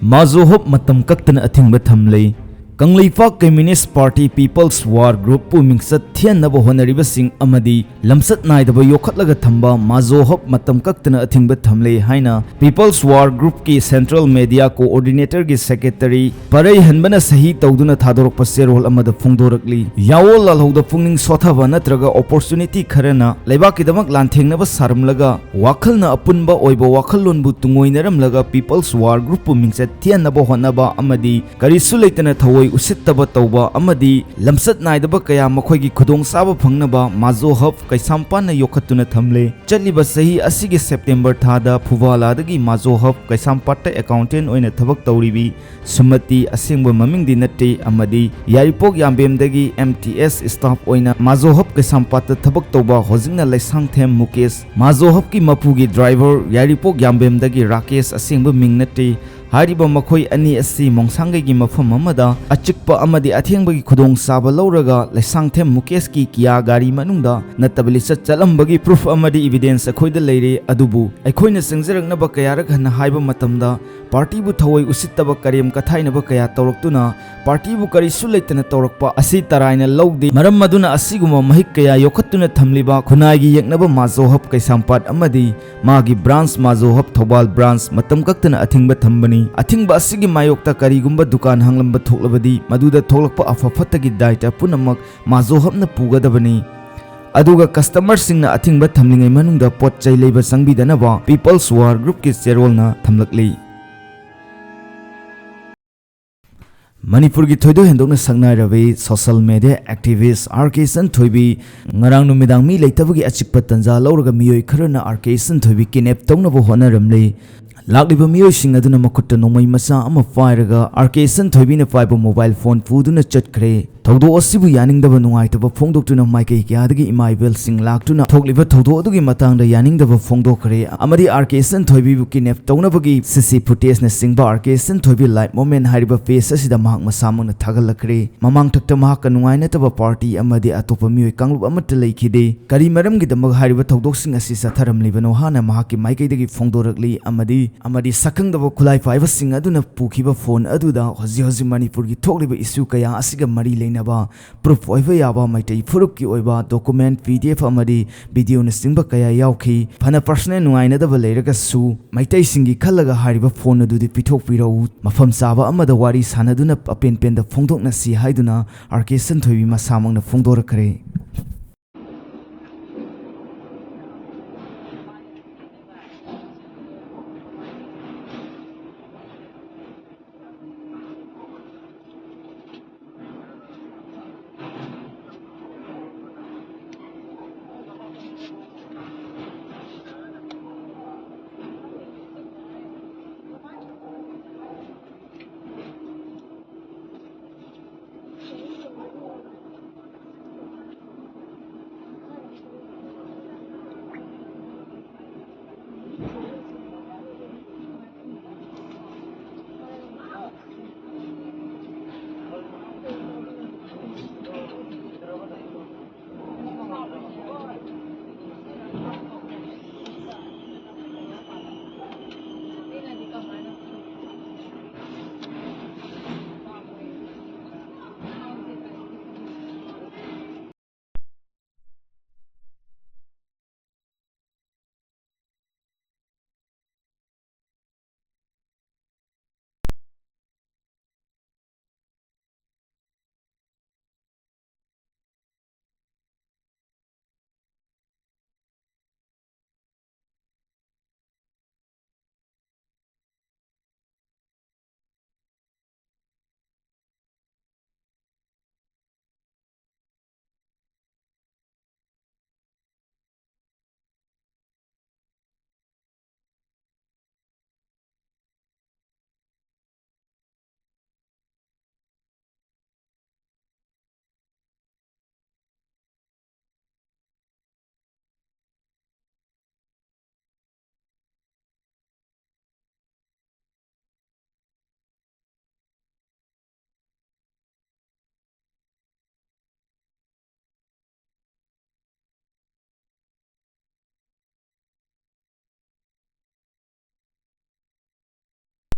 Mazo Hub matam kaktan ating bathamlay. Kanglaipak Communist Party People's War Group pumingsat thian nabo honariba sing amadi lamsat naidaba yokhatlaga thamba Mazo Hub matam kaktana athingba thamle haina People's War Group ki Central Media Coordinator ki Secretary Parai hanbana sahi tawduna thadorok paserol amada phungdorakli yawo lalhouda pungning sothaba natraga opportunity kharana leibak kidamak lanthengnaba saramlaga wakhalna apunba oiba wakhallonbu tungoinaramlaga People's War Group pumingsat thian nabo honaba amadi karisu leitana thawoi usittaba tawba amadi lamsat naidaba kaya makhoi khudong saba phangnaba Mazo Hub kaisampana yokhatuna thamle chaliba sahi asigi September thada phuwala dagi Mazo Hub kaisampatta accountant oina thabak tawribi sumati asengba mamingdi natte amadi yaripok yambem dagi MTS staff oina Mazo Hub kaisampatta thabak tawba hojingna laisang them Mukesh Mazo Hub ki mapugi driver yaripok yambem dagi Rakesh asengba ming natte hariba makhoi ani asi mongsangai gi mafam amada achikpa amadi athengbagi khudong saba lauraga laisang them Mukesh ki Kia Gari manungda natabali chalambagi proof amadi evidence akhoida leire adubu aikhoina sengjaraknaba kayarak hana haiba matamda party bu thawai usittaba karem kathainaba kaya tawraktuna party bu karisu leitana tawrakpa asi taraina lawdi maram maduna asiguma mahik kaya yokhatuna thamliba khunai yeknaba Mazo Hub kaisampat amadi magi branch Mazo Hub Thobal branch matam kaktana athingba thambani athingba asigi mayokta karigumba dukan hanglamba thoklabadi maduda thoklakpa afafatagi daita punamak Mazo Hub na pugadabani aduga customer singna athingba thamlingai manungda pot chai leiba sangbidanaba People's War Group ki cherolna thamlakli Manipur ki thoido hendokna sangnai rawi social media activist echanthoibi ngarang numidang mi leitabagi achikpa tanja lauraga miyoi kharana echanthoibi kidnap tongnabo honaramle lakliba miyoi sing aduna makutta nomai masa ama fairaga echanthoibi na paiba mobile phone puduna chatkhre thawdo asibu yaningdaba nungaitaba phongdoktuna maikei kyadagi email sing laktuna thokliba thawdo adugi matangda yaningdaba phongdokhre amadi echanthoibi bu kidnap tognabagi CC footage na singba echanthoibi live moment hariba face asida mahak masamang na thagalakre mamang thakta mahak nungaina taba party amadi atopa miyoi kanglup amata leikhide kari maramgi damag hariba thawdok sing asi satharam libano hana mahaki maikei dagi phongdorakli amadi sakangdaba khulai paiba sing aduna pukhiba phone aduda hoji Manipur gi thokliba issue kaya asiga mari naba proof oiba yaba maitai furup ki oiba document PDF amadi video na singba kaya yauki phana personal nuaina da leiraga su maitai singi khallaga hariba phone adudi pithok pirau mafam saba amada wari sanaduna apen pen da phongdok na si haiduna echanthoibi masamang na phongdor kare